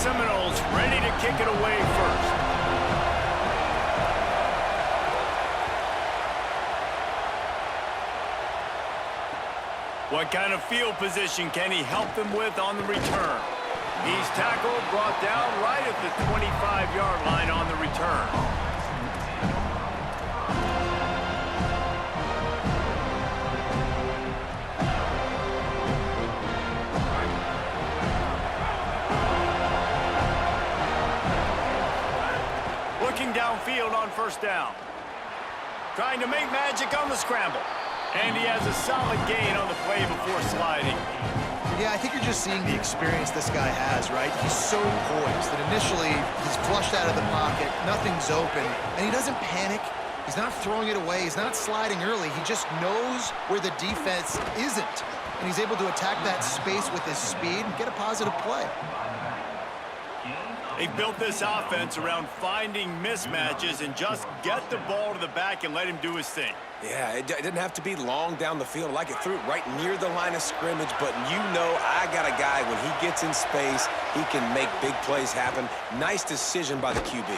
Seminoles ready to kick it away first. What kind of field position can he help them with on the return? He's tackled, brought down right at the 25-yard line on the return. Looking downfield on first down. Trying to make magic on the scramble. And he has a solid gain on the play before sliding. Yeah, I think you're just seeing the experience this guy has, right? He's so poised that initially he's flushed out of the pocket, nothing's open, and he doesn't panic. He's not throwing it away. He's not sliding early. He just knows where the defense isn't, and he's able to attack that space with his speed and get a positive play. They built this offense around finding mismatches and just get the ball to the back and let him do his thing. Yeah, it didn't have to be long down the field. Like it threw it right near the line of scrimmage, but you know I got a guy, when he gets in space, he can make big plays happen. Nice decision by the QB.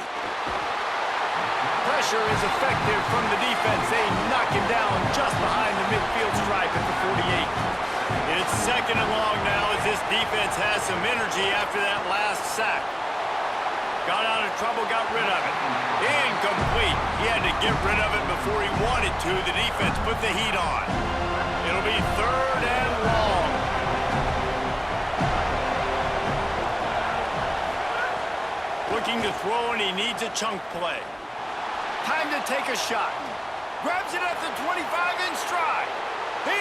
Pressure is effective from the defense. They knock him down just behind the midfield stripe at the 48. It's second and long now as this defense has some energy after that last sack. Got out of trouble, got rid of it. Incomplete. He had to get rid of it before he wanted to. The defense put the heat on. It'll be third and long. Looking to throw, and he needs a chunk play. Time to take a shot. Grabs it at the 25 in stride. He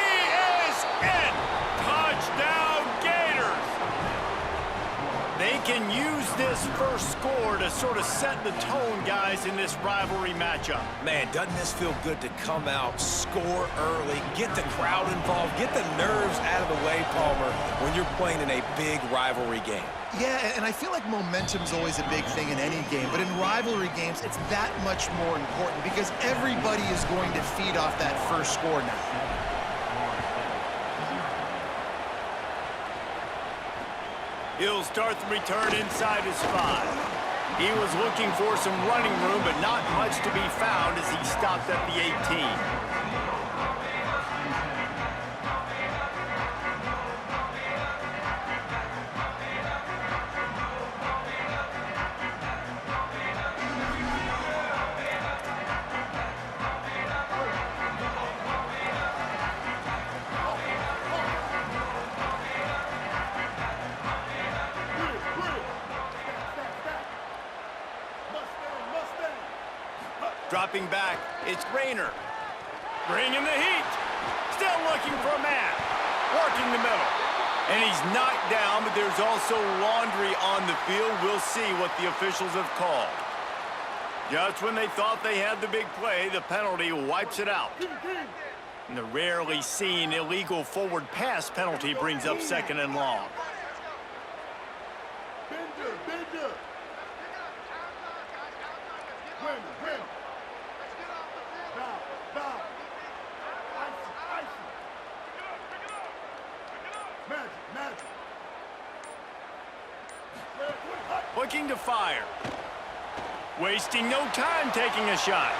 is in. Touchdown, Gators. They can use this first score to sort of set the tone, guys, in this rivalry matchup. Man, doesn't this feel good to come out, score early, get the crowd involved, get the nerves out of the way, Palmer, when you're playing in a big rivalry game. Yeah, and I feel like momentum's always a big thing in any game, but in rivalry games, it's that much more important because everybody is going to feed off that first score now. He'll start the return inside his 5. He was looking for some running room, but not much to be found as he stopped at the 18. Dropping back, it's Rayner. Bringing the heat. Still looking for a man. Working the middle. And he's knocked down, but there's also laundry on the field. We'll see what the officials have called. Just when they thought they had the big play, the penalty wipes it out. And the rarely seen illegal forward pass penalty brings up second and long. Looking to fire. Wasting no time taking a shot.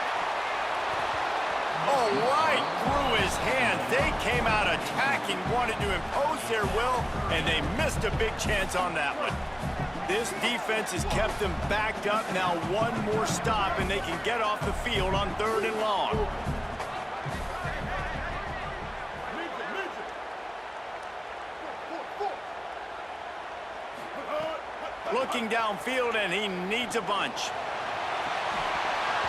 Oh, right through his hands. They came out attacking, wanted to impose their will, and they missed a big chance on that one. This defense has kept them backed up. Now one more stop, and they can get off the field on third and long. Looking downfield, and he needs a bunch.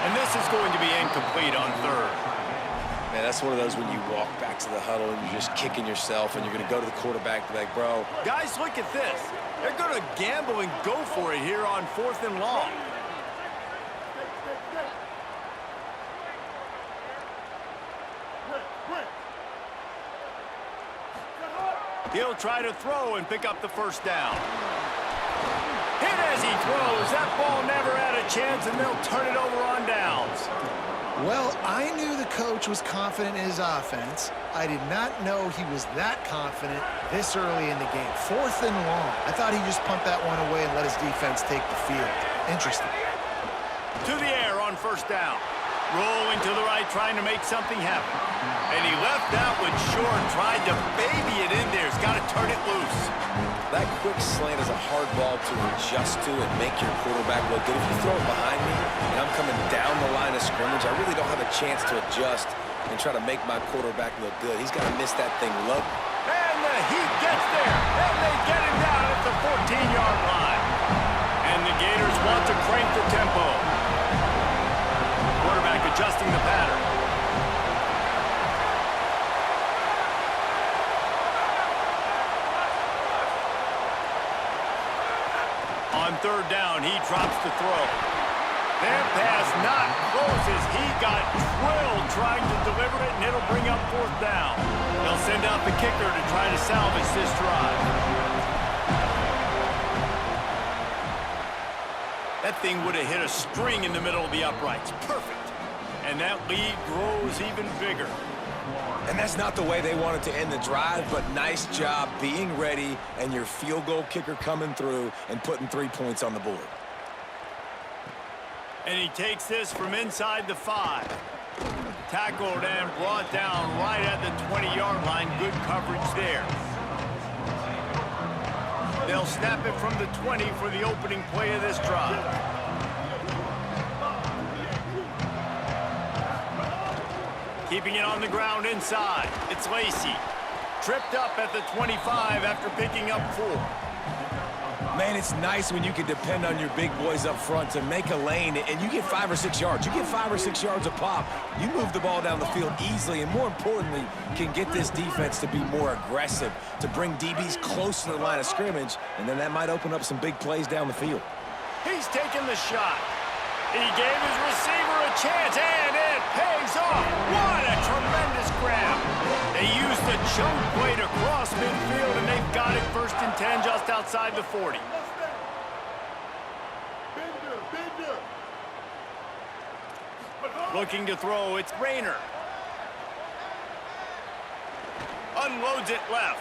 And this is going to be incomplete on third. Man, that's one of those when you walk back to the huddle and you're just kicking yourself and you're going to go to the quarterback and be like, bro. Guys, look at this. They're going to gamble and go for it here on fourth and long. He'll try to throw and pick up the first down. Hit as he throws. That ball never had a chance, and they'll turn it over on downs. Well, I knew the coach was confident in his offense. I did not know he was that confident this early in the game. 4th and long. I thought he just pumped that one away and let his defense take the field. Interesting. To the air on 1st down. Rolling to the right, trying to make something happen. And he left that one short, tried to baby it in there. He's got to turn it loose. That quick slant is a hard ball to adjust to and make your quarterback look good. If you throw it behind me and I'm coming down the line of scrimmage, I really don't have a chance to adjust and try to make my quarterback look good. He's got to miss that thing low. And the Heat gets there. And they get him down at the 14-yard line. And the Gators want to crank the tempo. Quarterback adjusting the pattern. On 3rd down, he drops the throw. That pass not close as he got drilled trying to deliver it, and it'll bring up 4th down. They'll send out the kicker to try to salvage this drive. That thing would have hit a string in the middle of the uprights. Perfect. And that lead grows even bigger. And that's not the way they wanted to end the drive, but nice job being ready and your field goal kicker coming through and putting 3 points on the board. And he takes this from inside the 5. Tackled and brought down right at the 20-yard line. Good coverage there. They'll snap it from the 20 for the opening play of this drive. Keeping it on the ground inside. It's Lacy. Tripped up at the 25 after picking up 4. Man, it's nice when you can depend on your big boys up front to make a lane, and you get 5 or 6 yards. You get 5 or 6 yards a pop. You move the ball down the field easily, and more importantly, can get this defense to be more aggressive, to bring DBs close to the line of scrimmage, and then that might open up some big plays down the field. He's taking the shot. He gave his receiver a chance, and it pays off. What a tremendous grab. They used the chunk play to cross midfield, and they've got it 1st and 10 just outside the 40. Looking to throw, it's Rayner. Unloads it left.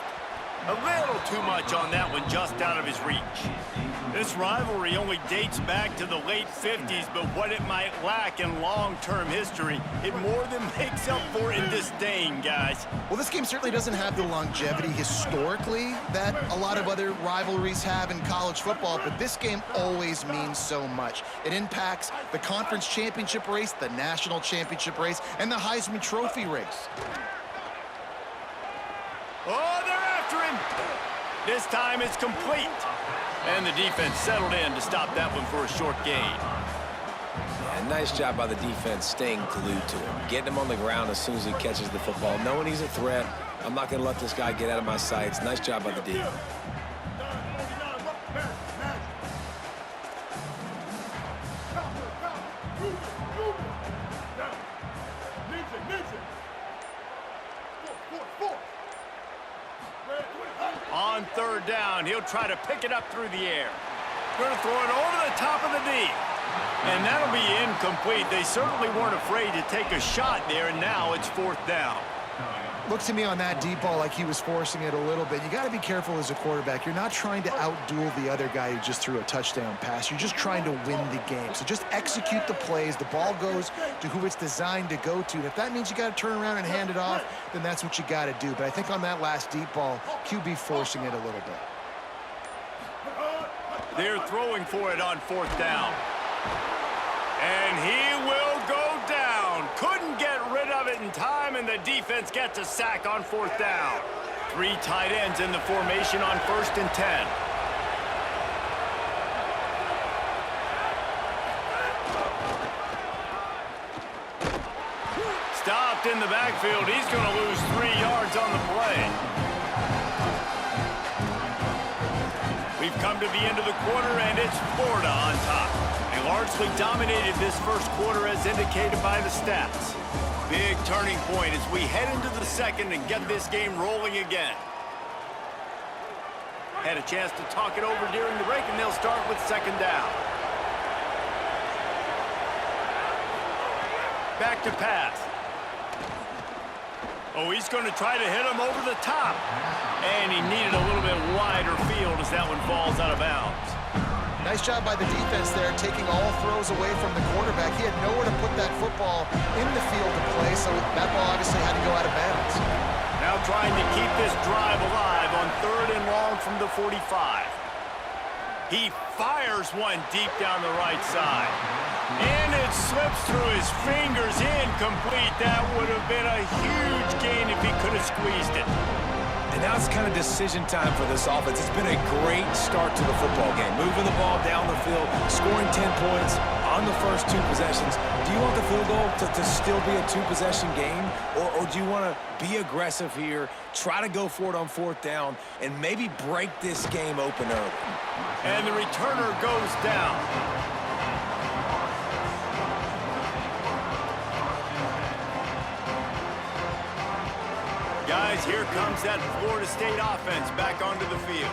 A little too much on that one, just out of his reach. This rivalry only dates back to the late 50s, but what it might lack in long-term history, it more than makes up for in disdain, guys. Well, this game certainly doesn't have the longevity historically that a lot of other rivalries have in college football, but this game always means so much. It impacts the conference championship race, the national championship race, and the Heisman Trophy race. Oh, they're after him. This time it's complete. And the defense settled in to stop that one for a short gain. Yeah, nice job by the defense staying glued to him, getting him on the ground as soon as he catches the football, knowing he's a threat. I'm not going to let this guy get out of my sights. Nice job by the D. On 3rd down, he'll try to pick it up through the air. Going to throw it over the top of the D. And that'll be incomplete. They certainly weren't afraid to take a shot there, and now it's 4th down. Looked to me on that deep ball like he was forcing it a little bit. You got to be careful as a quarterback. You're not trying to outduel the other guy who just threw a touchdown pass. You're just trying to win the game. So just execute the plays. The ball goes to who it's designed to go to. And if that means you got to turn around and hand it off, then that's what you got to do. But I think on that last deep ball, QB forcing it a little bit. They're throwing for it on 4th down. And he will go down. Couldn't get rid of it in time, and the defense gets a sack on 4th down. 3 tight ends in the formation on 1st and 10. Stopped in the backfield. He's going to lose 3 yards on the play. We've come to the end of the quarter, and it's Florida on top. They largely dominated this first quarter as indicated by the stats. Big turning point as we head into the second and get this game rolling again. Had a chance to talk it over during the break, and they'll start with 2nd down. back to pass. Oh, he's going to try to hit him over the top. And he needed a little bit wider field as that one falls out of bounds. Nice job by the defense there, taking all throws away from the quarterback. He had nowhere to put that football in the field to play, so that ball obviously had to go out of bounds. Now trying to keep this drive alive on 3rd and long from the 45. He fires one deep down the right side. And it slips through his fingers, incomplete. That would have been a huge gain if he could have squeezed it. And now it's kind of decision time for this offense. It's been a great start to the football game. Moving the ball down the field, scoring 10 points on the first 2 possessions. Do you want the field goal to still be a 2-possession game? Or do you want to be aggressive here, try to go for it on 4th down, and maybe break this game open early? And the returner goes down. Guys, here comes that Florida State offense back onto the field.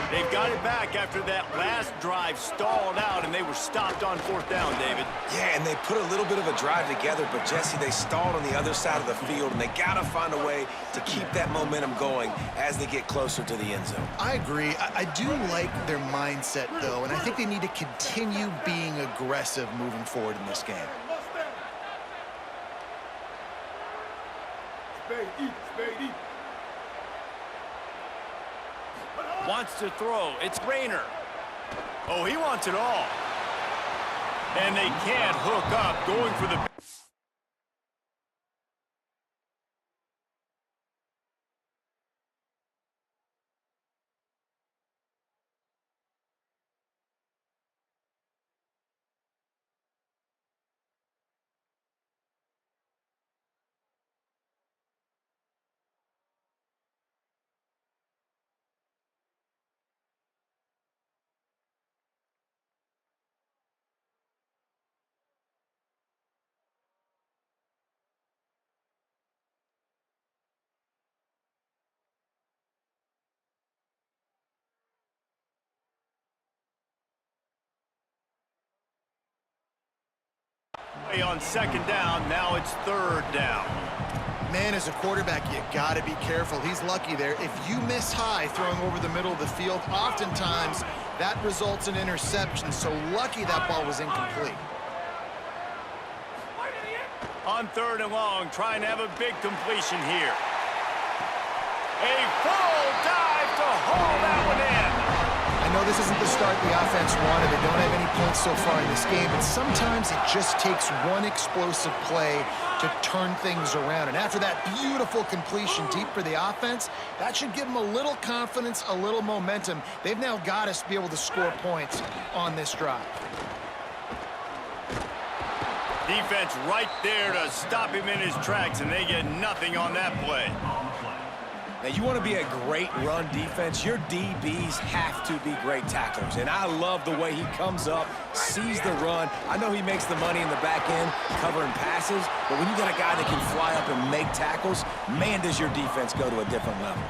They've got it back after that last drive stalled out, and they were stopped on 4th down, David. Yeah, and they put a little bit of a drive together, but, Jesse, they stalled on the other side of the field, and they got to find a way to keep that momentum going as they get closer to the end zone. I agree. I do like their mindset, though, and I think they need to continue being aggressive moving forward in this game. Wants to throw. It's Rayner. Oh, he wants it all. And they can't hook up, going for the... On 2nd down, now it's 3rd down. Man, as a quarterback, you got to be careful. He's lucky there. If you miss high throwing over the middle of the field, oftentimes that results in interception. So lucky that ball was incomplete. On 3rd and long, trying to have a big completion here. A full dive to haul that one in. I know this isn't the start the offense wanted. They don't have any points so far in this game, but sometimes it just takes one explosive play to turn things around. And after that beautiful completion deep for the offense, that should give them a little confidence, a little momentum. They've now got us to be able to score points on this drive. Defense right there to stop him in his tracks, and they get nothing on that play. Now, you want to be a great run defense, your DBs have to be great tacklers. And I love the way he comes up, sees the run. I know he makes the money in the back end covering passes, but when you got a guy that can fly up and make tackles, man, does your defense go to a different level.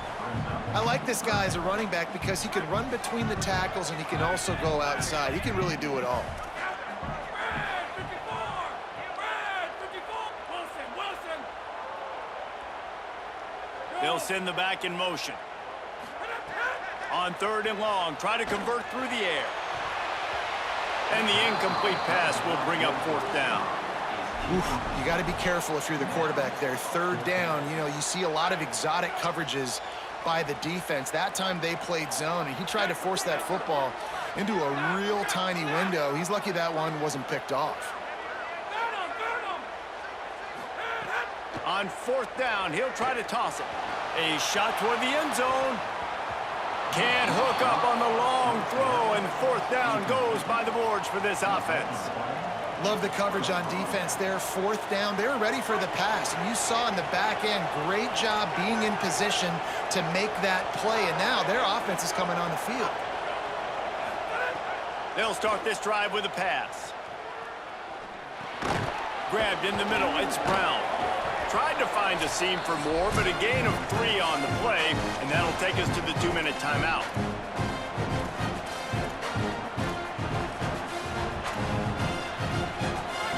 I like this guy as a running back because he can run between the tackles and he can also go outside. He can really do it all. They'll send the back in motion. On 3rd and long, try to convert through the air. And the incomplete pass will bring up 4th down. Oof, you got to be careful if you're the quarterback there. 3rd down, you know, you see a lot of exotic coverages by the defense. That time they played zone, and he tried to force that football into a real tiny window. He's lucky that one wasn't picked off. On 4th down, he'll try to toss it. A shot toward the end zone. Can't hook up on the long throw, and 4th down goes by the boards for this offense. Love the coverage on defense there. 4th down, they were ready for the pass. And you saw in the back end, great job being in position to make that play. And now their offense is coming on the field. They'll start this drive with a pass. Grabbed in the middle, it's Brown. Tried to find a seam for more, but a gain of 3 on the play, and that'll take us to the 2-minute timeout.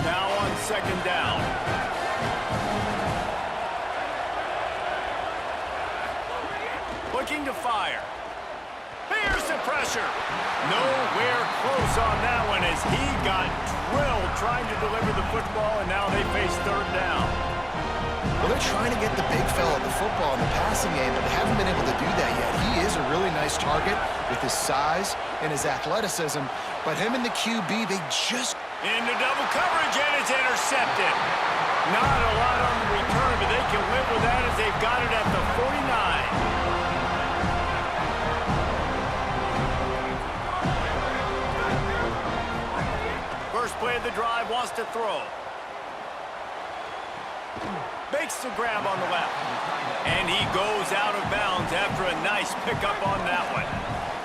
Now on 2nd down. looking to fire. Here's the pressure. Nowhere close on that one as he got drilled trying to deliver the football, and now they face third down. Well, they're trying to get the big fella the football in the passing game, but they haven't been able to do that yet. He is a really nice target with his size and his athleticism, but him and the QB, they just... Into double coverage, and it's intercepted. Not a lot on the return, but they can live with that as they've got it at the 49. First play of the drive, wants to throw. Makes the grab on the left. And he goes out of bounds after a nice pickup on that one.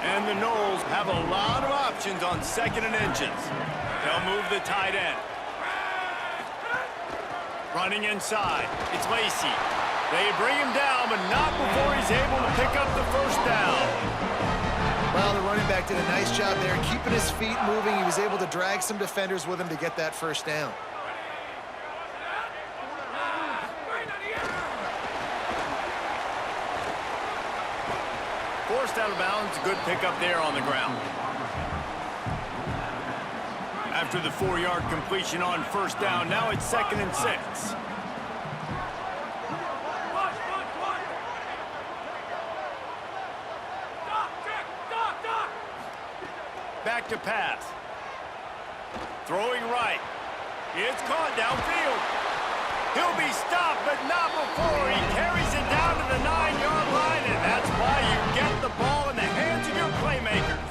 And the Noles have a lot of options on second and inches. They'll move the tight end. Running inside. It's Lacy. They bring him down, but not before he's able to pick up the first down. Well, the running back did a nice job there, keeping his feet moving. He was able to drag some defenders with him to get that first down. Forced out of bounds, good pickup there on the ground. After the 4-yard completion on first down, now it's 2nd and 6. Back to pass. Throwing right. It's caught downfield. He'll be stopped, but not before he carries it down to the 9-yard line, and that's why you get the ball in the hands of your playmakers.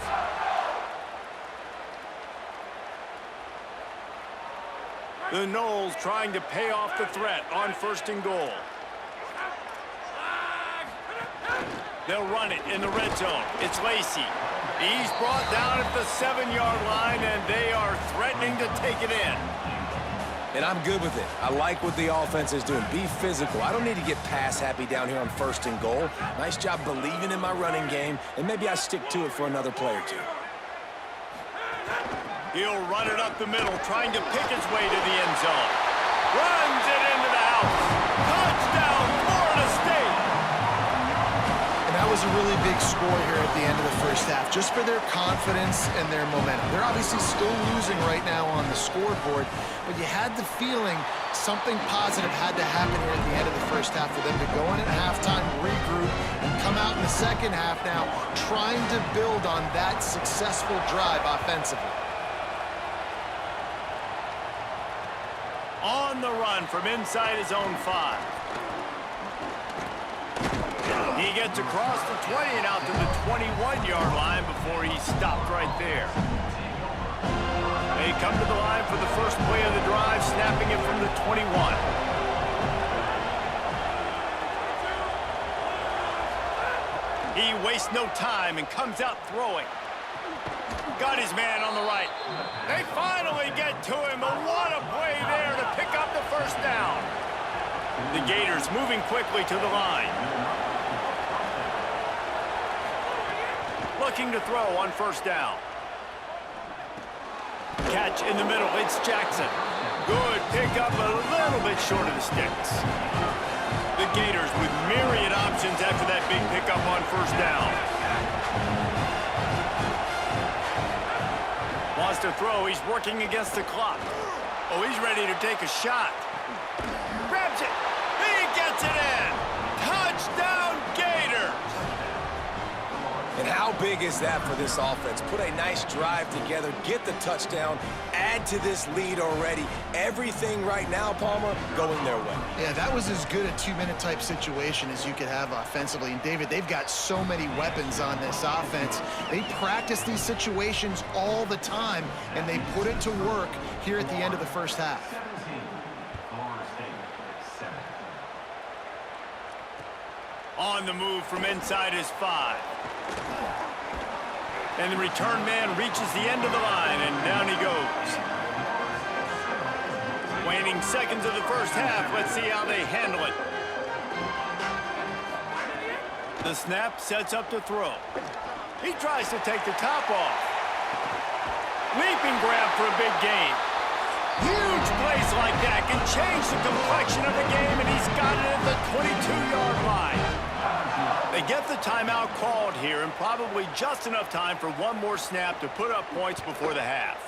The Noles trying to pay off the threat on 1st and goal. They'll run it in the red zone. It's Lacy. He's brought down at the 7-yard line, and they are threatening to take it in. And I'm good with it. I like what the offense is doing. Be physical. I don't need to get pass happy down here on 1st and goal. Nice job believing in my running game, and maybe I stick to it for another play or two. He'll run it up the middle, trying to pick his way to the end zone. Runs it into the house. Touchdown, Florida State! And that was a really big score here at the end of the first half, just for their confidence and their momentum. They're obviously still losing right now on the scoreboard, but you had the feeling something positive had to happen here at the end of the first half for them to go in at halftime, regroup, and come out in the second half now trying to build on that successful drive offensively. On the run from inside his own 5. He gets across the 20 and out to the 21-yard line before he's stopped right there. They come to the line for the first play of the drive, snapping it from the 21. He wastes no time and comes out throwing. Got his man on the right. They finally get to him, but what a play there to pick up the first down. The Gators moving quickly to the line. Looking to throw on first down. Catch in the middle, it's Jackson. Good pickup, a little bit short of the sticks. The Gators with myriad options after that big pickup on first down. Wants to throw, he's working against the clock. Oh, he's ready to take a shot. Grabs it, he gets it in. Touchdown, Gators! And how big is that for this offense? Put a nice drive together, get the touchdown, add to this lead already. Everything right now, Palmer, going their way. Yeah, that was as good a 2-minute type situation as you could have offensively. And David, they've got so many weapons on this offense. They practice these situations all the time, and they put it to work here at the end of the first half. On the move from inside his 5. And the return man reaches the end of the line, and down he goes. Waning seconds of the first half. Let's see how they handle it. The snap sets up to throw. He tries to take the top off. Leaping grab for a big gain. Huge plays like that can change the complexion of the game, and he's got it at the 22-yard line. They get the timeout called here, and probably just enough time for one more snap to put up points before the half.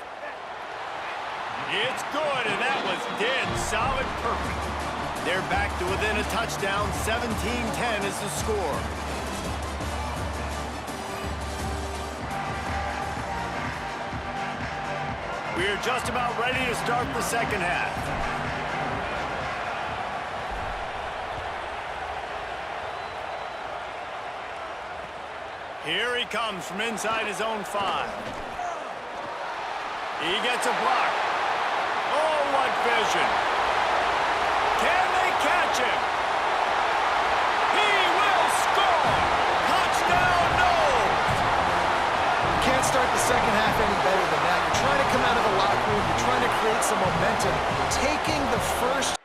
It's good, and that was dead solid perfect. They're back to within a touchdown. 17-10 is the score. We're just about ready to start the second half. Here he comes from inside his own 5. He gets a block. Oh, what vision. Can they catch him? He will score. Touchdown, no. You can't start the second half any better than that. You're trying to come out of the locker room. You're trying to create some momentum. Taking the first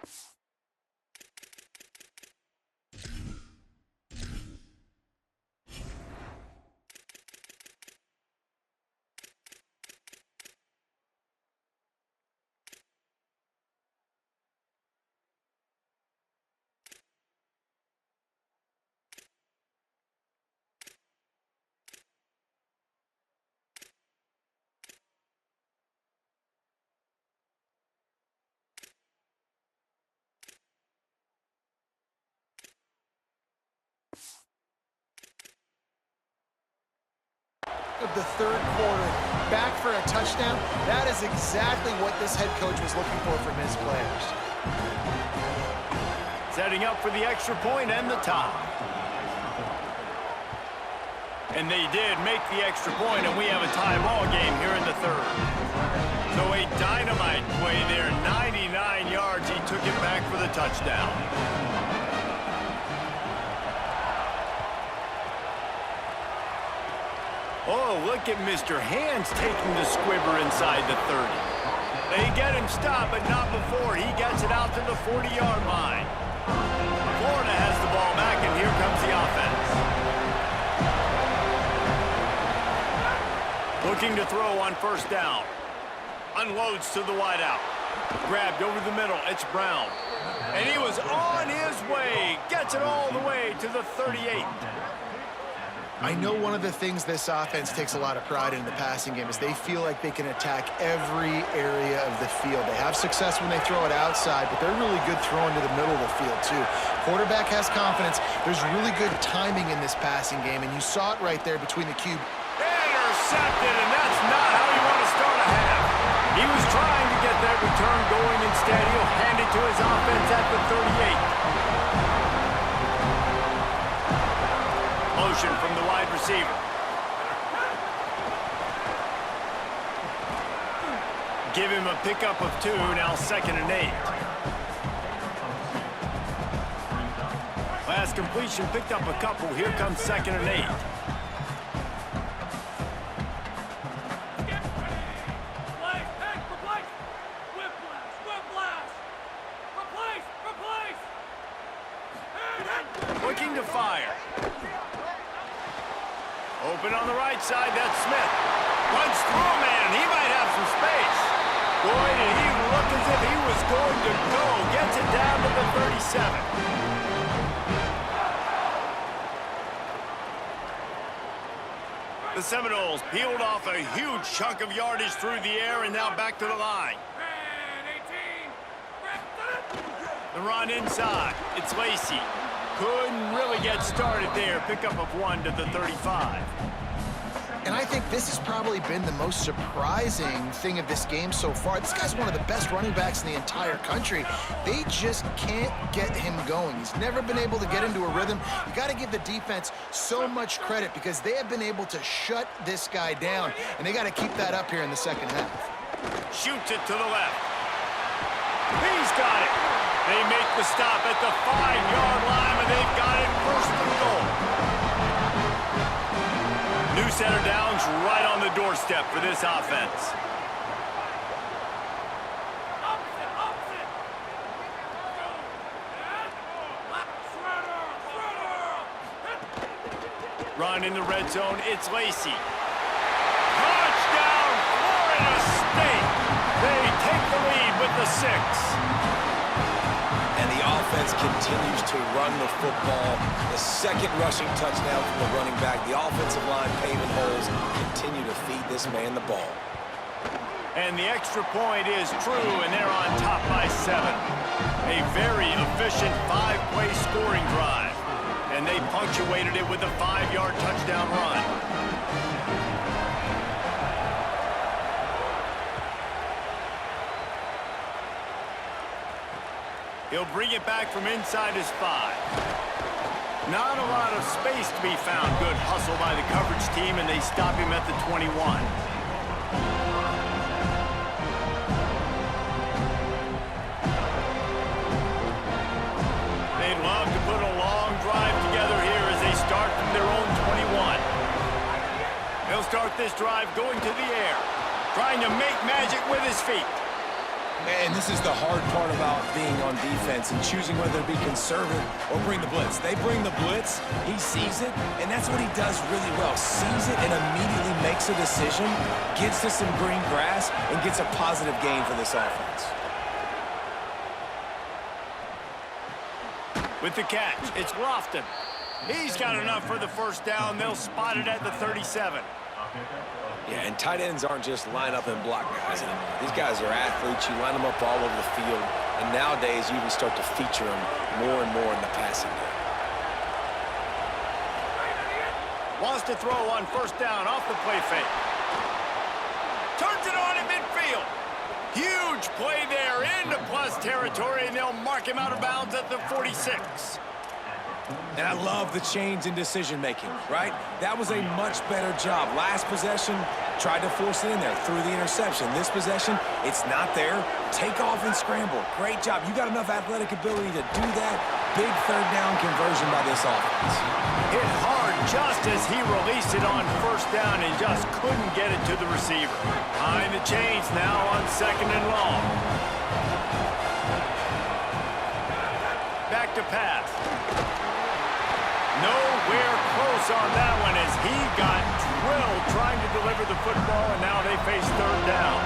of the third quarter, back for a touchdown. That is exactly what this head coach was looking for from his players. Setting up for the extra point and the tie. And they did make the extra point, and we have a tie ball game here in the third. So a dynamite play there, 99 yards. He took it back for the touchdown. Oh, look at Mr. Hands taking the squibber inside the 30. They get him stopped, but not before. He gets it out to the 40-yard line. Florida has the ball back, and here comes the offense. Looking to throw on first down. Unloads to the wideout. Grabbed over the middle. It's Brown. And he was on his way. Gets it all the way to the 38. I know one of the things this offense takes a lot of pride in the passing game is they feel like they can attack every area of the field. They have success when they throw it outside, but they're really good throwing to the middle of the field, too. Quarterback has confidence. There's really good timing in this passing game, and you saw it right there between the QB. Intercepted, and that's not how you want to start a half. He was trying to get that return going. Instead, he'll hand it to his offense at the 38. Motion from the wide receiver. Give him a pickup of 2, now 2nd and 8. Last completion picked up a couple. Here comes 2nd and 8. Looking to fire. Open on the right side, that's Smith. Runs through a man, he might have some space. Boy, did he look as if he was going to go. Gets it down to the 37. The Seminoles peeled off a huge chunk of yardage through the air and now back to the line. The run inside, it's Lacey. Couldn't really get started there. Pickup of 1 to the 35. And I think this has probably been the most surprising thing of this game so far. This guy's one of the best running backs in the entire country. They just can't get him going. He's never been able to get into a rhythm. You got to give the defense so much credit because they have been able to shut this guy down, and they got to keep that up here in the second half. Shoots it to the left. He's got it. They make the stop at the 5-yard line, and they've got it 1st and goal. New center downs right on the doorstep for this offense. Run in the red zone, it's Lacey. Touchdown, Florida State. They take the lead with the 6. And the offense continues to run the football. The second rushing touchdown from the running back. The offensive line paving holes. Continue to feed this man the ball. And the extra point is true, and they're on top by 7. A very efficient 5-play scoring drive. And they punctuated it with a 5-yard touchdown run. He'll bring it back from inside his 5. Not a lot of space to be found. Good hustle by the coverage team, and they stop him at the 21. They'd love to put a long drive together here as they start from their own 21. He'll start this drive going to the air, trying to make magic with his feet. And this is the hard part about being on defense and choosing whether to be conservative or bring the blitz. They bring the blitz, he sees it, and that's what he does really well. Sees it and immediately makes a decision, gets to some green grass, and gets a positive gain for this offense. With the catch, it's Lofton. He's got enough for the first down. They'll spot it at the 37. Yeah, and tight ends aren't just line up and block guys anymore. These guys are athletes. You line them up all over the field. And nowadays, you even start to feature them more and more in the passing game. Wants to throw on first down off the play fake. Turns it on in midfield. Huge play there into plus territory, and they'll mark him out of bounds at the 46. And I love the change in decision-making, right? That was a much better job. Last possession, tried to force it in there, threw the interception. This possession, it's not there. Take off and scramble. Great job. You got enough athletic ability to do that. Big third down conversion by this offense. Hit hard just as he released it on first down and just couldn't get it to the receiver. Behind the chains now on 2nd and long. Back to pass. Nowhere close on that one as he got drilled trying to deliver the football, and now they face 3rd down.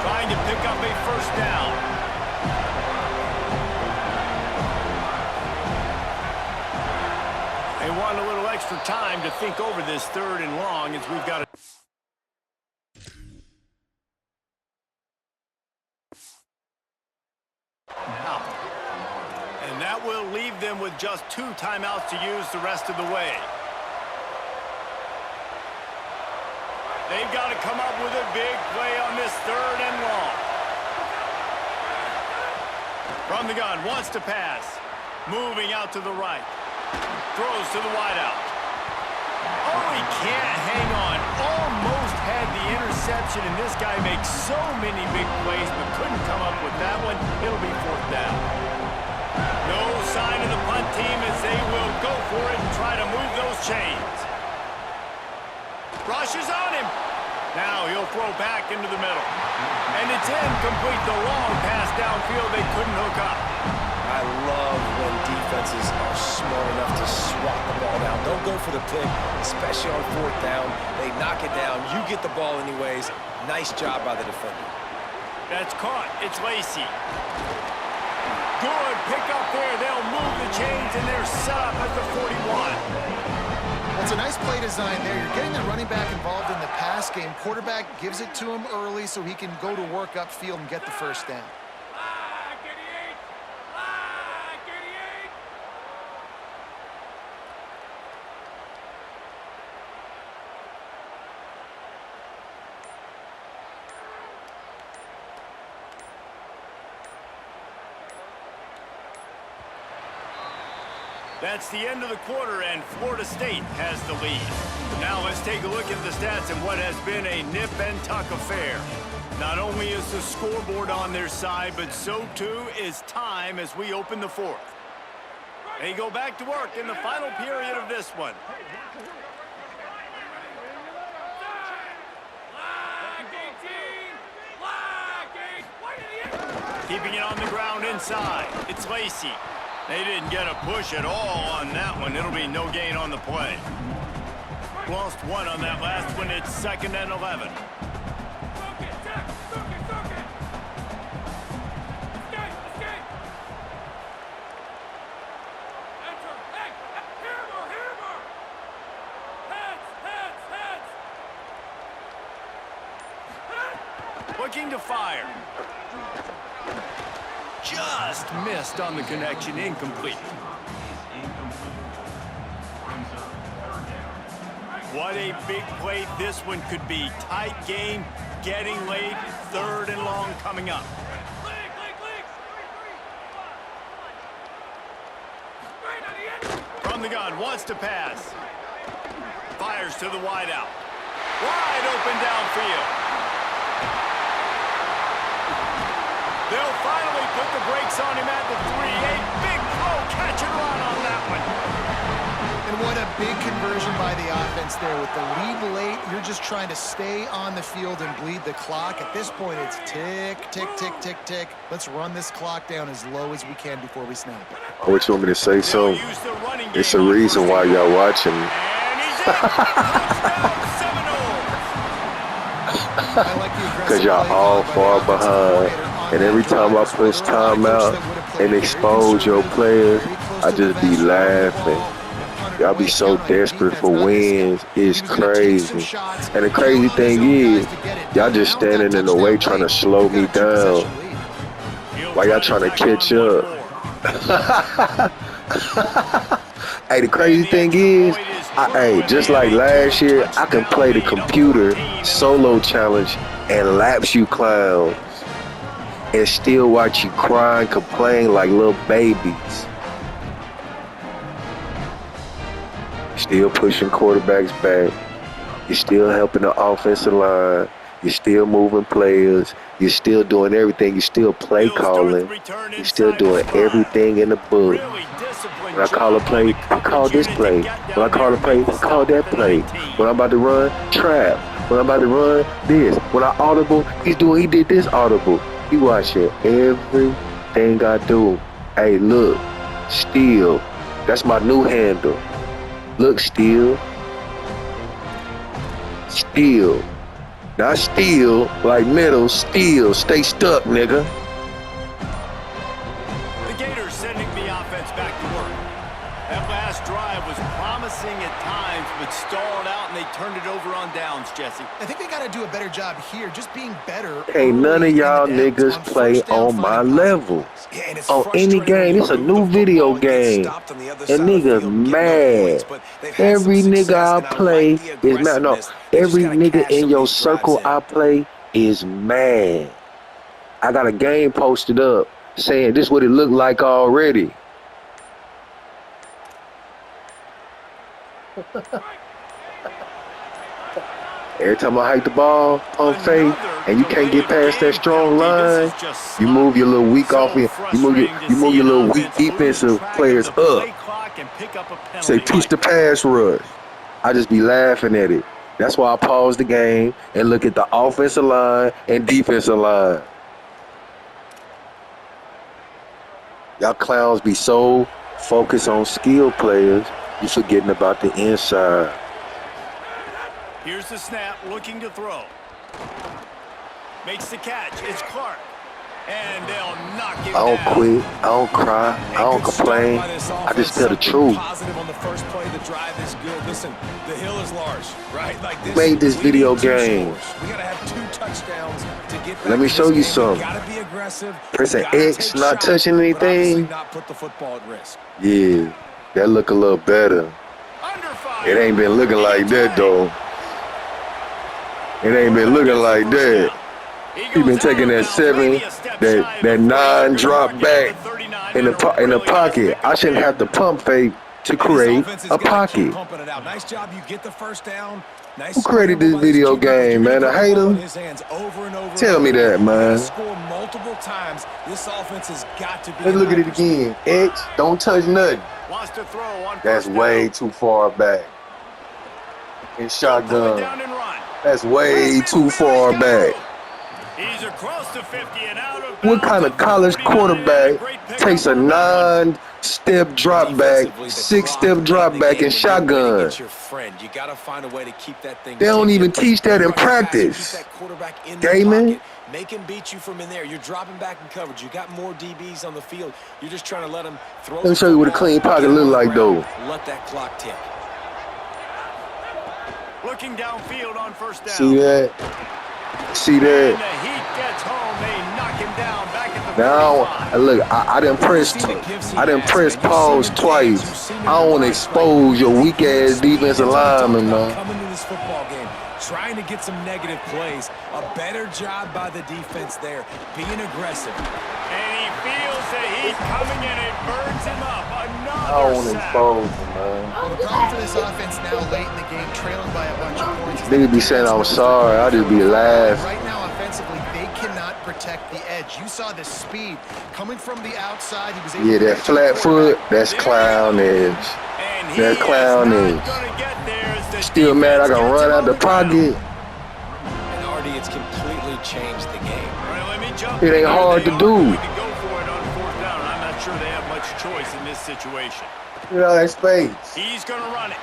Trying to pick up a first down. They want a little extra time to think over this 3rd and long as we've got a will leave them with just 2 timeouts to use the rest of the way. They've got to come up with a big play on this 3rd and long. From the gun, wants to pass. Moving out to the right. Throws to the wideout. Oh, he can't hang on. Almost had the interception, and this guy makes so many big plays, but couldn't come up with that one. It'll be 4th down. No sign of the punt team as they will go for it and try to move those chains. Rushes on him. Now he'll throw back into the middle. And it's incomplete. The long pass downfield they couldn't hook up. I love when defenses are smart enough to swat the ball down. Don't go for the pick, especially on 4th down. They knock it down. You get the ball anyways. Nice job by the defender. That's caught. It's Lacy. Good pick up there. They'll move the chains, and they're set up at the 41. It's a nice play design there. You're getting the running back involved in the pass game. Quarterback gives it to him early so he can go to work upfield and get the first down. That's the end of the quarter, and Florida State has the lead. Now let's take a look at the stats of what has been a nip-and-tuck affair. Not only is the scoreboard on their side, but so too is time as we open the 4th. They go back to work in the final period of this one. Keeping it on the ground inside. It's Lacy. They didn't get a push at all on that one. It'll be no gain on the play. Lost 1 on that last one. It's 2nd and 11. looking to fire. Just missed on the connection, incomplete. What a big play this one could be. Tight game, getting late, 3rd and long coming up. From the gun, wants to pass. Fires to the wideout. Wide open downfield. They'll finally put the brakes on him at the 3. A big throw, catch and run on that one. And what a big conversion by the offense there. With the lead late, you're just trying to stay on the field and bleed the clock. At this point, it's tick, tick, tick, tick, tick. Let's run this clock down as low as we can before we snap it. What you want me to say? So it's a reason why y'all watching. Because y'all all far behind. And every time I push timeout and expose your players, I just be laughing. Y'all be so desperate for wins. It's crazy. And the crazy thing is, y'all just standing in the way trying to slow me down. While y'all trying to catch up. Hey, the crazy thing is, just like last year, I can play the computer solo challenge and laps you clowns and still watch you cry and complain like little babies. Still pushing quarterbacks back. You're still helping the offensive line. You're still moving players. You're still doing everything. You're still play calling. You're still doing everything in the book. When I call a play, I call this play. When I call a play, I call that play. When I'm about to run, trap. When I'm about to run, this. When I audible, he did this audible. He watching everything I do. Hey, look, still. That's my new handle. Look, still. Still. Not still, like middle, still. Stay stuck, nigga. The Gators sending the offense back to work. That last drive was promising at times, but stalled out, and they turned it over on downs, Jesse. I think they got to do a better job here, just being better. Ain't none of y'all niggas play on my level. On any game, it's a new video game. And nigga mad. Every nigga I play is mad. No, every nigga in your circle I play is mad. I got a game posted up saying this what it looked like already. Every time I hike the ball on faith and you can't get past that strong line, you move your little weak offense, you move your little weak defensive players up. Say teach the pass rush. I just be laughing at it. That's why I pause the game and look at the offensive line and defensive line. Y'all clowns be so focused on skill players, you forgetting about the inside. Here's the snap, looking to throw. Makes the catch. It's Clark. And they'll knock him down. I don't quit. I don't cry. I don't complain. I just tell the truth. Positive on the first play. The drive is good. Listen, the hill is large, right? Like this. Made this video game. We gotta have 2 touchdowns to get back. Let me show you some. Gotta be aggressive. Pressing X, not touching anything. Not put the football at risk. Yeah, that look a little better. It ain't been looking like that though. It ain't been looking like that. He been taking that 7, that 9 drop back in the pocket. I shouldn't have to pump fake to create a pocket. Nice job, you get the first down. Who created this video game, man? I hate him. Tell me that, man. Let's look at it again. X, don't touch nothing. That's way too far back. In shotgun. That's way too far back. He's across the 50 and out of What kind of college quarterback takes a 9-step drop back, 6-step drop back in shotgun? They don't even teach that in practice. Gaming. Make him beat you from in there. You're dropping back in coverage. You got more DBs on the field. You're just trying to let him throw. Let me show you what a clean pocket look like, though. Let that clock tick. Looking downfield on first down. See that? See that? very Now, fine. look, I done pressed pause twice. I don't want to expose your weak ass defensive lineman, man. Coming to this football game, trying to get some negative plays. A better job by the defense there, being aggressive. And he feels the heat coming and it burns him up. I don't Another want to sack. expose him, man. Well, the problem for this offense now late in the game, trailing by a bunch of points. is Niggas that be saying I'm defense sorry. I just be laughing. Right now, offensively, they cannot protect the edge. You saw the speed coming from the outside. He was able Yeah, to that get to the flat foot, quarterback. that's clown edge. And he That is clown not edge. gonna get there as the Still mad I defense can gets run him out on the ground. pocket. And Artie, it's completely changed the game. All right, let me jump It in ain't here. hard They to are do. going to go for it on fourth down. I'm not sure they have much choice in this situation. You know, that space. He's going to run it.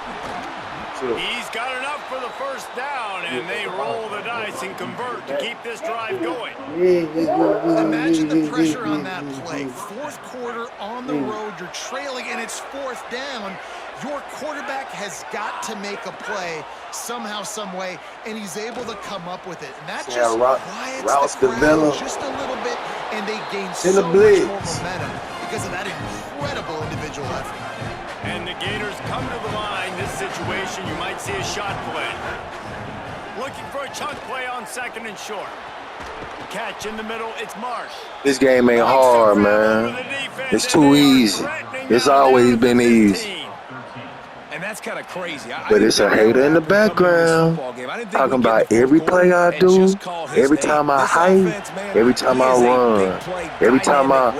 He's got enough for the first down, and they roll the dice and convert to keep this drive going. Imagine the pressure on that play. Fourth quarter on the road, you're trailing, and it's fourth down. Your quarterback has got to make a play somehow, some way, and he's able to come up with it. And that See just how quiets routes the crowd develop. just a little bit, and they gain In so the much blitz. more momentum because of that incredible individual effort. And the Gators come to the line. This situation, you might see a shot play. Looking for a chunk play on second and short. Catch in the middle, it's Marsh. This game ain't hard, man. It's too easy. It's always been easy. And that's kind of crazy. But it's a hater in the background talking about every play I do, every time I hype, every time I run, every time I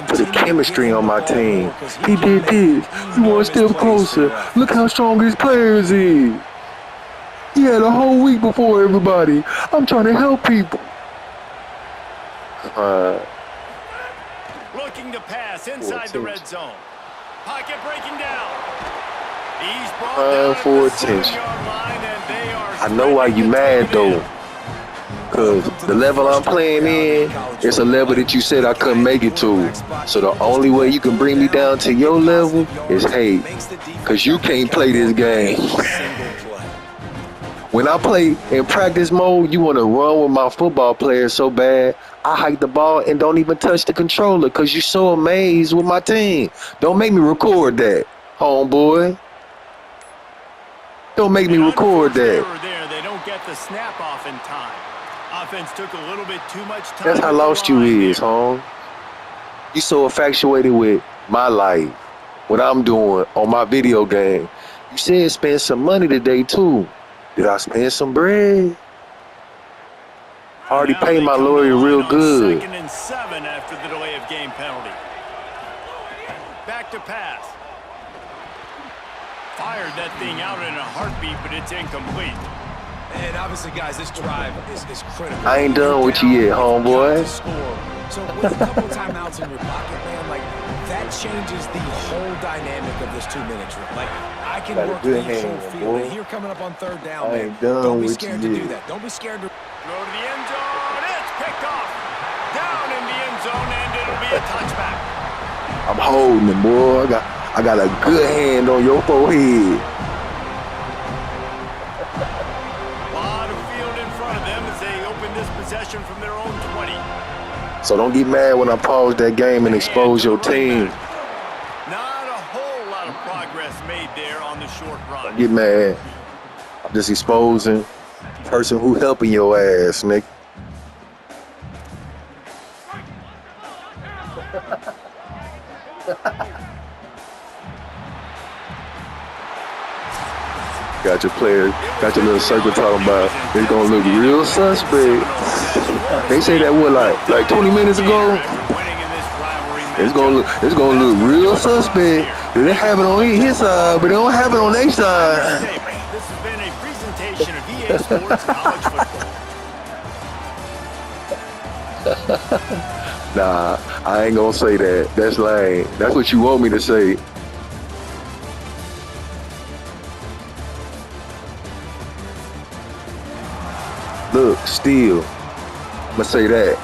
put a chemistry on my team. He did this. He one step closer. Look how strong his players is. He had a whole week before everybody. I'm trying to help people. Looking to pass inside the red zone. Pocket breaking down. He's brought down at for the attention. 7-yard line, and they are I know why you mad though. Cause the level I'm playing in, it's a level that you said I couldn't make it to. So the only way you can bring me down to your level is hate. Cause you can't play this game. When I play in practice mode, you want to run with my football players so bad, I hike the ball and don't even touch the controller because you're so amazed with my team. Don't make me record that, homeboy. Don't make me record that. There, they don't get the snap off in time. Offense took a little bit too much time. That's how lost you is, home. You so infatuated with my life, what I'm doing on my video game. You said spend some money today too. Did I spend some bread? I already paid my lawyer real good. 2nd and 7 after the delay of game penalty. Back to pass. Fired that thing out in a heartbeat, but it's incomplete. And obviously, guys, this drive is critical. I ain't done with you yet, homeboy. So with a couple timeouts in your pocket, man, like that changes the whole dynamic of this 2-minute drill. Like I can Got a work good the whole hand, field. boy. And here coming up on third down, I man. ain't done Don't be with scared you to do yet. that. Don't be scared to. Throw to the end zone. It's picked off. Down in the end zone, and it'll be a touchback. I'm holding it, boy. I got a good hand on your forehead. A lot of field in front of them as they open this possession from their own 20. So don't get mad when I pause that game and expose your team. Not a whole lot of progress made there on the short run. Get mad. I'm just exposing the person who helping your ass, Nick. Got your player, got your little circle talking about it's gonna look real suspect. They say that what like 20 minutes ago? It's gonna look real suspect. They have it on his side, but they don't have it on their side. This has been a presentation of EA Sports College Football. Nah, I ain't gonna say that. That's lame. That's what you want me to say. Look, still, I'ma say that.